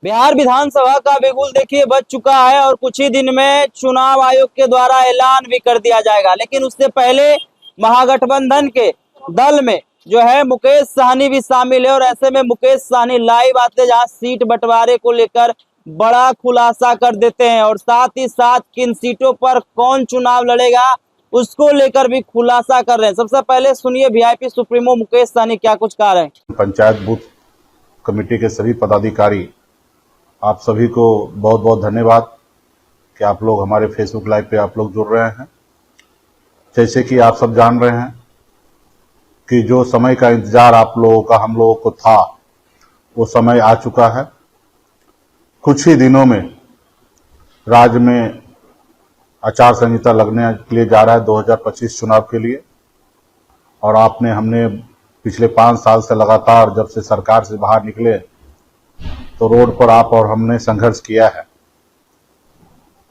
बिहार विधानसभा का बिगुल देखिए बज चुका है और कुछ ही दिन में चुनाव आयोग के द्वारा ऐलान भी कर दिया जाएगा। लेकिन उससे पहले महागठबंधन के दल में जो है मुकेश सहनी भी शामिल है और ऐसे में मुकेश सहनी लाइव आते जहां सीट बंटवारे को लेकर बड़ा खुलासा कर देते हैं और साथ ही साथ किन सीटों पर कौन चुनाव लड़ेगा उसको लेकर भी खुलासा कर रहे हैं। सबसे पहले सुनिए वीआईपी सुप्रीमो मुकेश सहनी क्या कुछ कह रहे हैं। पंचायत बूथ कमेटी के सभी पदाधिकारी, आप सभी को बहुत बहुत धन्यवाद कि आप लोग हमारे फेसबुक लाइव पे आप लोग जुड़ रहे हैं। जैसे कि आप सब जान रहे हैं कि जो समय का इंतजार आप लोगों का हम लोगों को था वो समय आ चुका है। कुछ ही दिनों में राज्य में आचार संहिता लगने के लिए जा रहा है 2025 चुनाव के लिए। और हमने पिछले 5 साल से लगातार जब से सरकार से बाहर निकले तो रोड पर आप और हमने संघर्ष किया है।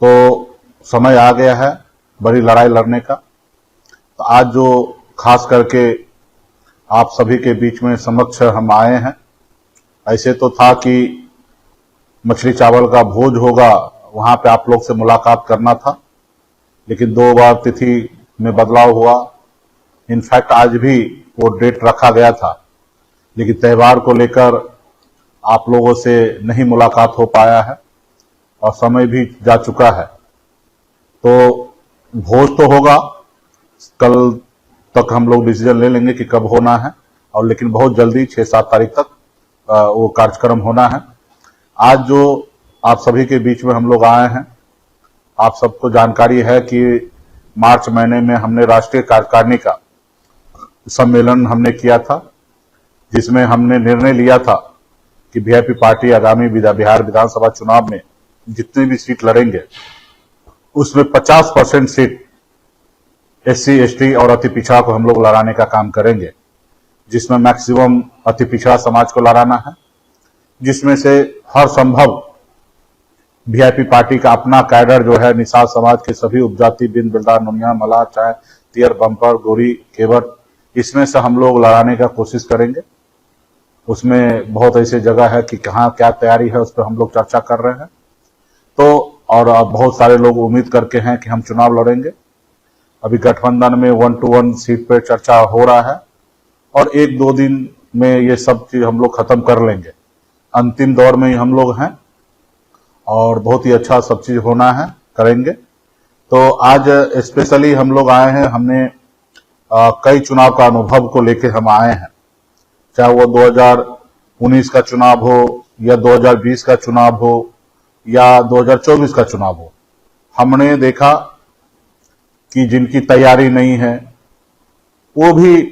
तो समय आ गया है बड़ी लड़ाई लड़ने का। तो आज जो खास करके आप सभी के बीच में समक्ष हम आए हैं, ऐसे तो था कि मछली चावल का भोज होगा, वहां पे आप लोग से मुलाकात करना था, लेकिन 2 बार तिथि में बदलाव हुआ। इनफैक्ट आज भी वो डेट रखा गया था, लेकिन त्यौहार को लेकर आप लोगों से नहीं मुलाकात हो पाया है और समय भी जा चुका है। तो भोज तो होगा, कल तक हम लोग डिसीजन ले लेंगे कि कब होना है, और लेकिन बहुत जल्दी 6-7 तारीख तक वो कार्यक्रम होना है। आज जो आप सभी के बीच में हम लोग आए हैं, आप सबको जानकारी है कि मार्च महीने में हमने राष्ट्रीय कार्यकारिणी का सम्मेलन हमने किया था, जिसमें हमने निर्णय लिया था कि वीआईपी पार्टी आगामी बिहार विधानसभा चुनाव में जितनी भी सीट लड़ेंगे उसमें 50% सीट एससी, एसटी और अति पिछड़ा को हम लोग लड़ाने का काम करेंगे, जिसमें मैक्सिमम अति पिछड़ा समाज को लड़ाना है, जिसमें से हर संभव वीआईपी पार्टी का अपना कैडर जो है निषाद समाज के सभी उपजाति, बिंद, बिल्डा, नुनिया, मल्लाह, चाय, तियर, बम्पर, गोरी, केवर, इसमें से हम लोग लड़ाने का कोशिश करेंगे। उसमें बहुत ऐसी जगह है कि कहाँ क्या तैयारी है, उस पर हम लोग चर्चा कर रहे हैं। तो और बहुत सारे लोग उम्मीद करके हैं कि हम चुनाव लड़ेंगे। अभी गठबंधन में 1 to 1 सीट पर चर्चा हो रहा है और 1-2 दिन में ये सब चीज हम लोग खत्म कर लेंगे। अंतिम दौर में ही हम लोग हैं और बहुत ही अच्छा सब चीज होना है, करेंगे। तो आज स्पेशली हम लोग आए हैं, हमने कई चुनाव का अनुभव को लेके हम आए हैं, चाहे वो 2019 का चुनाव हो या 2020 का चुनाव हो या 2024 का चुनाव हो। हमने देखा कि जिनकी तैयारी नहीं है वो भी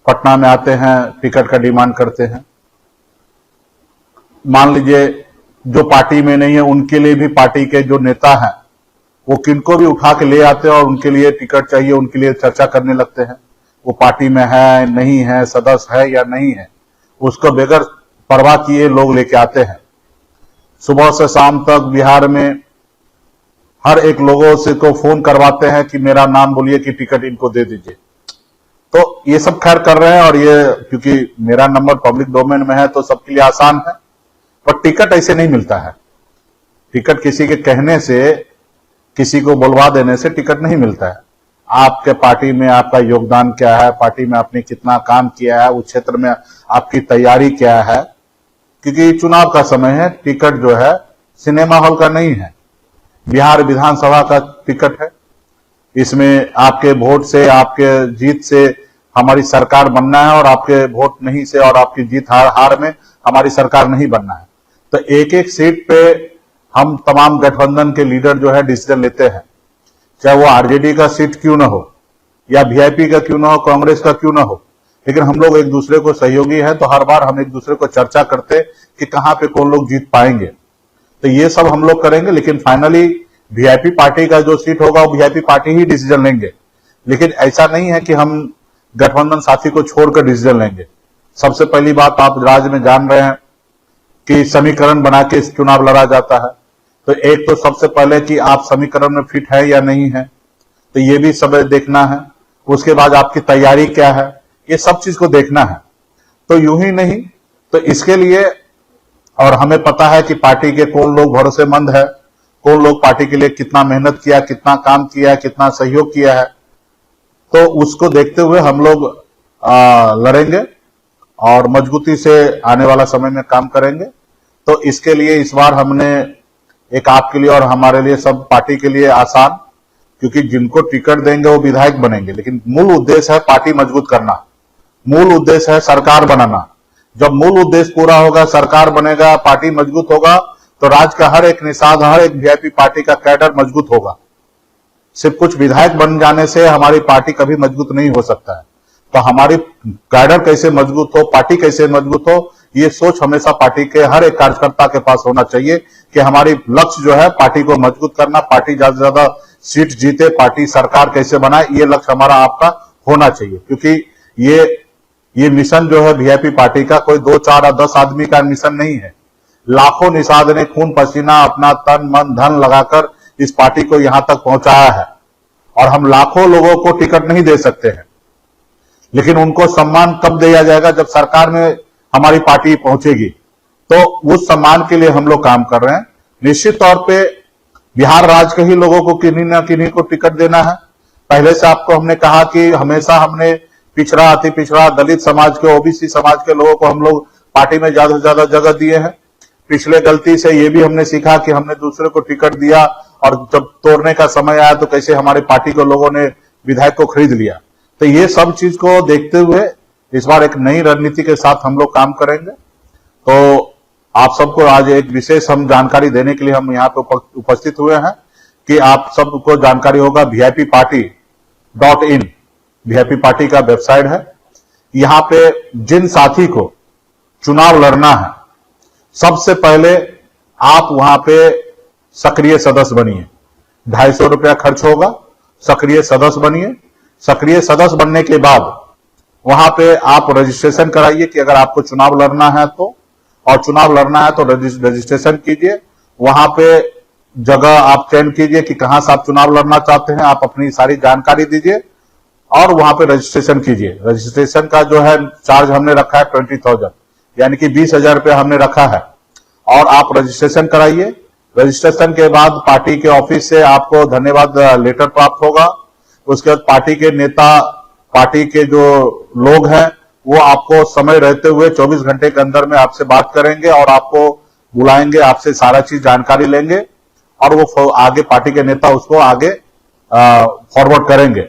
पटना में आते हैं, टिकट का डिमांड करते हैं। मान लीजिए जो पार्टी में नहीं है उनके लिए भी पार्टी के जो नेता हैं वो किनको भी उठा के ले आते हैं और उनके लिए टिकट चाहिए, उनके लिए चर्चा करने लगते हैं। वो पार्टी में है नहीं है, सदस्य है या नहीं है, उसको बगैर परवाह किए लोग लेके आते हैं। सुबह से शाम तक बिहार में हर एक लोगों से को फोन करवाते हैं कि मेरा नाम बोलिए कि टिकट इनको दे दीजिए। तो ये सब खैर कर रहे हैं और ये क्योंकि मेरा नंबर पब्लिक डोमेन में है तो सबके लिए आसान है, पर टिकट ऐसे नहीं मिलता है। टिकट किसी के कहने से, किसी को बुलवा देने से टिकट नहीं मिलता है। आपके पार्टी में आपका योगदान क्या है, पार्टी में आपने कितना काम किया है, उस क्षेत्र में आपकी तैयारी क्या है, क्योंकि चुनाव का समय है। टिकट जो है सिनेमा हॉल का नहीं है, बिहार विधानसभा का टिकट है। इसमें आपके वोट से, आपके जीत से हमारी सरकार बनना है और आपके वोट नहीं से और आपकी जीत हार में हमारी सरकार नहीं बनना है। तो एक एक सीट पे हम तमाम गठबंधन के लीडर जो है डिसीजन लेते हैं, चाहे वो आरजेडी का सीट क्यों ना हो या वीआईपी का क्यों ना हो, कांग्रेस का क्यों ना हो, लेकिन हम लोग एक दूसरे को सहयोगी हैं। तो हर बार हम एक दूसरे को चर्चा करते कि कहां पे कौन लोग जीत पाएंगे। तो ये सब हम लोग करेंगे, लेकिन फाइनली वीआईपी पार्टी का जो सीट होगा वो वीआईपी पार्टी ही डिसीजन लेंगे। लेकिन ऐसा नहीं है कि हम गठबंधन साथी को छोड़कर डिसीजन लेंगे। सबसे पहली बात, आप राज्य में जान रहे हैं कि समीकरण बना के चुनाव लड़ा जाता है। तो एक तो सबसे पहले कि आप समीकरण में फिट है या नहीं है, तो ये भी सब देखना है। उसके बाद आपकी तैयारी क्या है, ये सब चीज को देखना है। तो यूं ही नहीं, तो इसके लिए और हमें पता है कि पार्टी के कौन लोग भरोसेमंद है, कौन लोग पार्टी के लिए कितना मेहनत किया, कितना काम किया, कितना सहयोग किया है। तो उसको देखते हुए हम लोग लड़ेंगे और मजबूती से आने वाला समय में काम करेंगे। तो इसके लिए इस बार हमने एक आपके लिए और हमारे लिए, सब पार्टी के लिए आसान, क्योंकि जिनको टिकट देंगे वो विधायक बनेंगे, लेकिन मूल उद्देश्य है पार्टी मजबूत करना, मूल उद्देश्य है सरकार बनाना। जब मूल उद्देश्य पूरा होगा, सरकार बनेगा, पार्टी मजबूत होगा, तो राज्य का हर एक निषाद, हर एक वीआईपी पार्टी का कैडर मजबूत होगा। सिर्फ कुछ विधायक बन जाने से हमारी पार्टी कभी मजबूत नहीं हो सकता है। तो हमारी कैडर कैसे मजबूत हो, पार्टी कैसे मजबूत हो, ये सोच हमेशा पार्टी के हर एक कार्यकर्ता के पास होना चाहिए कि हमारी लक्ष्य जो है पार्टी को मजबूत करना, पार्टी ज्यादा से ज्यादा सीट जीते, पार्टी सरकार कैसे बनाए, ये लक्ष्य हमारा आपका होना चाहिए। क्योंकि ये मिशन जो है वीआईपी पार्टी का कोई 2, 4 या 10 आदमी का मिशन नहीं है। लाखों निषाद ने खून पसीना, अपना तन मन धन लगाकर इस पार्टी को यहां तक पहुंचाया है, और हम लाखों लोगों को टिकट नहीं दे सकते हैं, लेकिन उनको सम्मान कब दिया जाएगा, जब सरकार में हमारी पार्टी पहुंचेगी। तो उस सम्मान के लिए हम लोग काम कर रहे हैं। निश्चित तौर पे बिहार राज्य के ही लोगों को किन्हीं ना किन्हीं को टिकट देना है। पहले से आपको हमने कहा कि हमेशा हमने पिछड़ा, अति पिछड़ा, दलित समाज के, ओबीसी समाज के लोगों को हम लोग पार्टी में ज्यादा से ज्यादा जगह दिए हैं। पिछले गलती से ये भी हमने सीखा कि हमने दूसरे को टिकट दिया और जब तोड़ने का समय आया तो कैसे हमारी पार्टी के लोगों ने विधायक को खरीद लिया। तो ये सब चीज को देखते हुए इस बार एक नई रणनीति के साथ हम लोग काम करेंगे। तो आप सबको आज एक विशेष हम जानकारी देने के लिए हम यहाँ पे उपस्थित हुए हैं कि आप सबको जानकारी होगा, VIP-Party.in वीआईपी पार्टी का वेबसाइट है। यहां पे जिन साथी को चुनाव लड़ना है, सबसे पहले आप वहां पे सक्रिय सदस्य बनिए। 250 रुपया खर्च होगा, सक्रिय सदस्य बनिए। सक्रिय सदस्य बनने के बाद वहां पे आप रजिस्ट्रेशन कराइए कि अगर आपको चुनाव लड़ना है तो, और चुनाव लड़ना है तो रजिस्ट्रेशन कीजिए। वहां पे जगह आप चयन कीजिए कि कहां से आप चुनाव लड़ना चाहते हैं, आप अपनी सारी जानकारी दीजिए और वहां पे रजिस्ट्रेशन कीजिए। रजिस्ट्रेशन का जो है चार्ज हमने रखा है 20,000, यानी कि 20,000 रुपया हमने रखा है, और आप रजिस्ट्रेशन कराइए। रजिस्ट्रेशन के बाद पार्टी के ऑफिस से आपको धन्यवाद लेटर प्राप्त होगा। उसके बाद पार्टी के नेता, पार्टी के जो लोग हैं वो आपको समय रहते हुए 24 घंटे के अंदर में आपसे बात करेंगे और आपको बुलाएंगे, आपसे सारा चीज जानकारी लेंगे और वो आगे पार्टी के नेता उसको आगे फॉरवर्ड करेंगे।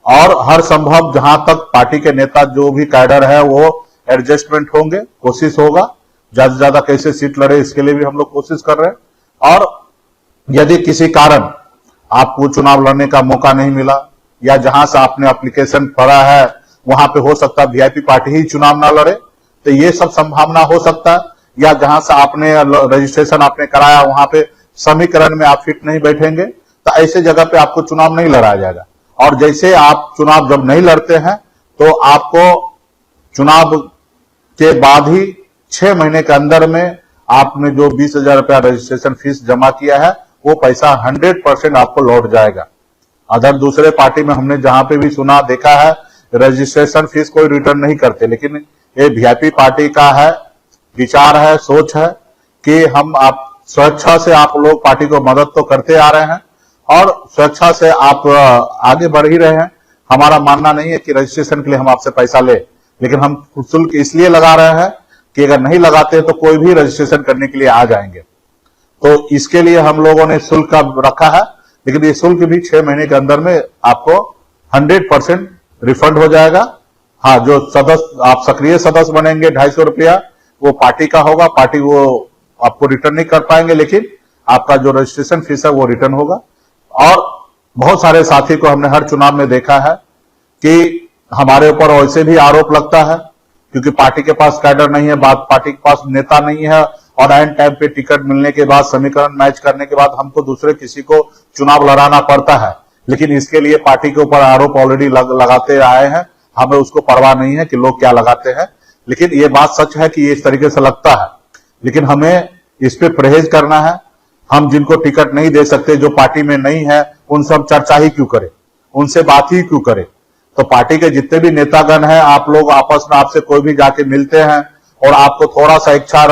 और हर संभव जहां तक पार्टी के नेता जो भी कैडर है वो एडजस्टमेंट होंगे, कोशिश होगा ज्यादा से ज्यादा कैसे सीट लड़े, इसके लिए भी हम लोग कोशिश कर रहे हैं। और यदि किसी कारण आपको चुनाव लड़ने का मौका नहीं मिला या जहां से आपने एप्लीकेशन भरा है वहां पे हो सकता है वीआईपी पार्टी ही चुनाव ना लड़े, तो ये सब संभावना हो सकता है। या जहां से आपने रजिस्ट्रेशन आपने कराया वहां पे समीकरण में आप फिट नहीं बैठेंगे, तो ऐसे जगह पे आपको चुनाव नहीं लड़ाया जाएगा। और जैसे आप चुनाव जब नहीं लड़ते हैं तो आपको चुनाव के बाद ही 6 महीने के अंदर में आपने जो 20,000 रुपया रजिस्ट्रेशन फीस जमा किया है वो पैसा 100% आपको लौट जाएगा। अदर दूसरे पार्टी में हमने जहां पे भी सुना देखा है रजिस्ट्रेशन फीस कोई रिटर्न नहीं करते, लेकिन ये वीआईपी पार्टी का है, विचार है, सोच है कि हम आप स्वेच्छा से आप लोग पार्टी को मदद तो करते आ रहे हैं और स्वेच्छा से आप आगे बढ़ ही रहे हैं। हमारा मानना नहीं है कि रजिस्ट्रेशन के लिए हम आपसे पैसा ले, लेकिन हम शुल्क इसलिए लगा रहे हैं कि अगर नहीं लगाते तो कोई भी रजिस्ट्रेशन करने के लिए आ जाएंगे। तो इसके लिए हम लोगों ने शुल्क रखा है, लेकिन ये शुल्क भी 6 महीने के अंदर में आपको 100% रिफंड हो जाएगा। हाँ, जो सदस्य आप सक्रिय सदस्य बनेंगे 250 रुपया वो पार्टी का होगा, पार्टी वो आपको रिटर्न नहीं कर पाएंगे, लेकिन आपका जो रजिस्ट्रेशन फीस है वो रिटर्न होगा। और बहुत सारे साथी को हमने हर चुनाव में देखा है कि हमारे ऊपर वैसे भी आरोप लगता है क्योंकि पार्टी के पास कैडर नहीं है, पार्टी के पास नेता नहीं है, और एंड टाइम पे टिकट मिलने के बाद, समीकरण मैच करने के बाद हमको दूसरे किसी को चुनाव लड़ाना पड़ता है। लेकिन इसके लिए पार्टी के ऊपर आरोप ऑलरेडी लगाते आए हैं, हमें उसको परवाह नहीं है कि लोग क्या लगाते हैं। लेकिन ये बात सच है कि ये इस तरीके से लगता है, लेकिन हमें इस पे परहेज करना है। हम जिनको टिकट नहीं दे सकते, जो पार्टी में नहीं है, उन सब चर्चा ही क्यों करें, उनसे बात ही क्यों करें। तो पार्टी के जितने भी नेतागण हैं, आप लोग आपस में आपसे कोई भी जाके मिलते हैं और आपको थोड़ा सा इच्छा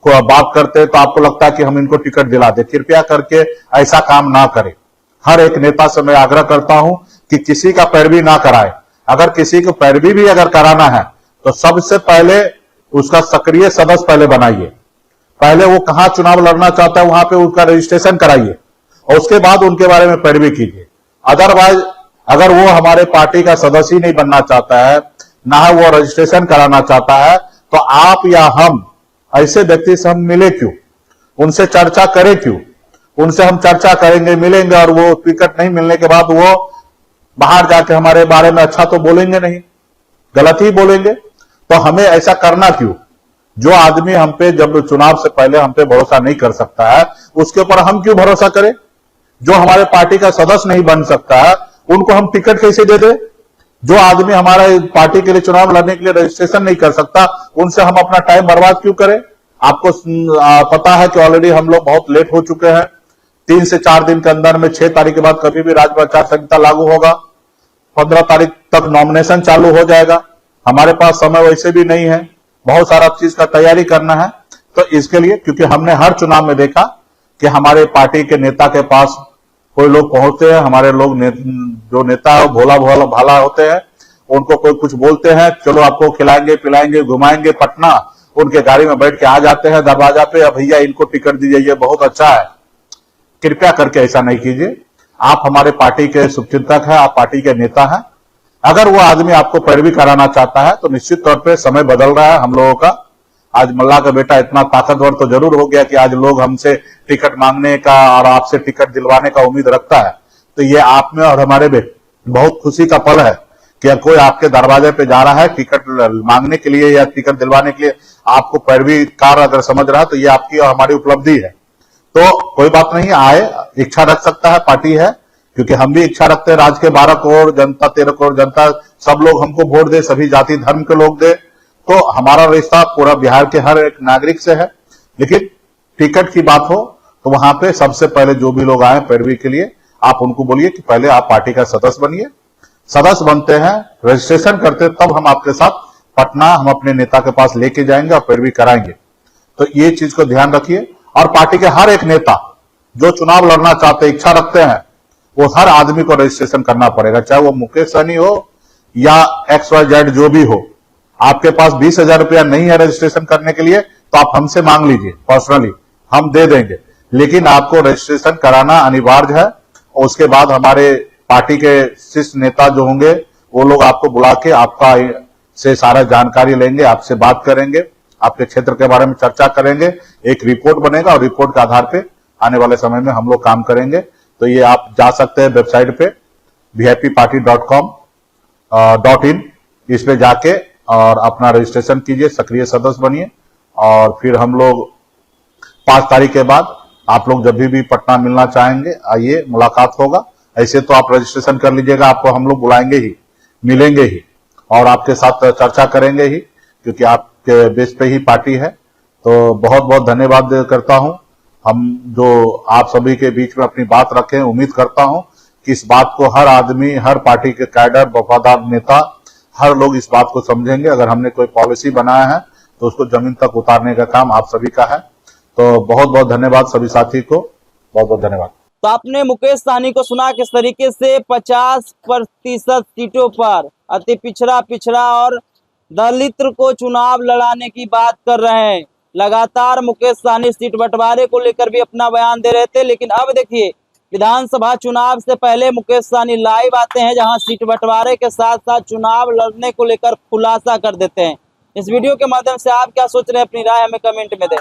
को बात करते हैं तो आपको लगता है कि हम इनको टिकट दिला दे। कृपया करके ऐसा काम ना करें। हर एक नेता से मैं आग्रह करता हूं कि किसी का पैरवी ना कराए। अगर किसी को पैरवी भी अगर कराना है तो सबसे पहले उसका सक्रिय सदस्य पहले बनाइए। पहले वो कहां चुनाव लड़ना चाहता है वहां पे उसका रजिस्ट्रेशन कराइए और उसके बाद उनके बारे में पैरवी कीजिए। अदरवाइज अगर वो हमारे पार्टी का सदस्य ही नहीं बनना चाहता है, ना वो रजिस्ट्रेशन कराना चाहता है, तो आप या हम ऐसे व्यक्ति से हम मिले क्यों, उनसे चर्चा करें क्यों? उनसे हम चर्चा करेंगे, मिलेंगे और वो टिकट नहीं मिलने के बाद वो बाहर जाके हमारे बारे में अच्छा तो बोलेंगे नहीं, गलत ही बोलेंगे। तो हमें ऐसा करना क्यों? जो आदमी हम पे जब चुनाव से पहले हम पे भरोसा नहीं कर सकता है, उसके ऊपर हम क्यों भरोसा करें? जो हमारे पार्टी का सदस्य नहीं बन सकता है, उनको हम टिकट कैसे दे दें? जो आदमी हमारे पार्टी के लिए चुनाव लड़ने के लिए रजिस्ट्रेशन नहीं कर सकता, उनसे हम अपना टाइम बर्बाद क्यों करें? आपको पता है कि ऑलरेडी हम लोग बहुत लेट हो चुके हैं। 3 से 4 दिन के अंदर में 6 तारीख के बाद कभी भी राज्य आचार संहिता लागू होगा। 15 तारीख तक नॉमिनेशन चालू हो जाएगा। हमारे पास समय वैसे भी नहीं है, बहुत सारा चीज का तैयारी करना है। तो इसके लिए, क्योंकि हमने हर चुनाव में देखा कि हमारे पार्टी के नेता के पास कोई लोग पहुंचते हैं, हमारे लोग जो नेता है भोला भोला भाला होते हैं, उनको कोई कुछ बोलते हैं, चलो आपको खिलाएंगे पिलाएंगे घुमाएंगे पटना, उनके गाड़ी में बैठ के आ जाते हैं दरवाजा पे, अब भैया इनको टिकट दीजिए, ये बहुत अच्छा है। कृपया करके ऐसा नहीं कीजिए। आप हमारे पार्टी के शुभचिंतक हैं, आप पार्टी के नेता हैं। अगर वो आदमी आपको पैरवी कराना चाहता है तो निश्चित तौर पे समय बदल रहा है हम लोगों का। आज मल्ला का बेटा इतना ताकतवर तो जरूर हो गया कि आज लोग हमसे टिकट मांगने का और आपसे टिकट दिलवाने का उम्मीद रखता है। तो ये आप में और हमारे में बहुत खुशी का पल है कि कोई आपके दरवाजे पे जा रहा है टिकट मांगने के लिए या टिकट दिलवाने के लिए, आपको पैरवी कार अगर समझ रहा है तो ये आपकी और हमारी उपलब्धि है। तो कोई बात नहीं, आए, इच्छा रख सकता है, पार्टी है, क्योंकि हम भी इच्छा रखते हैं राज्य के 12 करोड़ जनता 13 करोड़ जनता सब लोग हमको वोट दे, सभी जाति धर्म के लोग दे। तो हमारा रिश्ता पूरा बिहार के हर एक नागरिक से है। लेकिन टिकट की बात हो तो वहां पे सबसे पहले जो भी लोग आए पैरवी के लिए, आप उनको बोलिए कि पहले आप पार्टी का सदस्य बनिए। सदस्य बनते हैं, रजिस्ट्रेशन करते हैं, तब हम आपके साथ पटना हम अपने नेता के पास लेके जाएंगे और पैरवी कराएंगे। तो ये चीज को ध्यान रखिए। और पार्टी के हर एक नेता जो चुनाव लड़ना चाहते इच्छा रखते हैं, वो हर आदमी को रजिस्ट्रेशन करना पड़ेगा, चाहे वो मुकेश सहनी हो या XYZ जो भी हो। आपके पास 20,000 रुपया नहीं है रजिस्ट्रेशन करने के लिए तो आप हमसे मांग लीजिए पर्सनली, हम दे देंगे। लेकिन आपको रजिस्ट्रेशन कराना अनिवार्य है। और उसके बाद हमारे पार्टी के शीर्ष नेता जो होंगे वो लोग आपको बुला के आपका से सारा जानकारी लेंगे, आपसे बात करेंगे, आपके क्षेत्र के बारे में चर्चा करेंगे, एक रिपोर्ट बनेगा और रिपोर्ट के आधार पे आने वाले समय में हम लोग काम करेंगे। तो ये आप जा सकते हैं वेबसाइट पे vipparty.com.in, इस पे जाके और अपना रजिस्ट्रेशन कीजिए, सक्रिय सदस्य बनिए। और फिर हम लोग 5 तारीख के बाद आप लोग जब भी पटना मिलना चाहेंगे आइए, मुलाकात होगा। ऐसे तो आप रजिस्ट्रेशन कर लीजिएगा, आपको हम लोग बुलाएंगे ही, मिलेंगे ही और आपके साथ चर्चा करेंगे ही, क्योंकि आपके बेस पे ही पार्टी है। तो बहुत बहुत धन्यवाद करता हूं। हम जो आप सभी के बीच में अपनी बात रखें, उम्मीद करता हूं कि इस बात को हर आदमी, हर पार्टी के कैडर, वफादार नेता, हर लोग इस बात को समझेंगे। अगर हमने कोई पॉलिसी बनाया है तो उसको जमीन तक उतारने का काम आप सभी का है। तो बहुत बहुत धन्यवाद सभी साथी को, बहुत बहुत धन्यवाद। तो आपने मुकेश सहनी को सुना किस तरीके से 50% सीटों पर अति पिछड़ा और दलित को चुनाव लड़ाने की बात कर रहे हैं। लगातार मुकेश सहनी सीट बंटवारे को लेकर भी अपना बयान दे रहे थे, लेकिन अब देखिए विधानसभा चुनाव से पहले मुकेश सहनी लाइव आते हैं, जहां सीट बंटवारे के साथ साथ चुनाव लड़ने को लेकर खुलासा कर देते हैं। इस वीडियो के माध्यम से आप क्या सोच रहे हैं, अपनी राय हमें कमेंट में दें।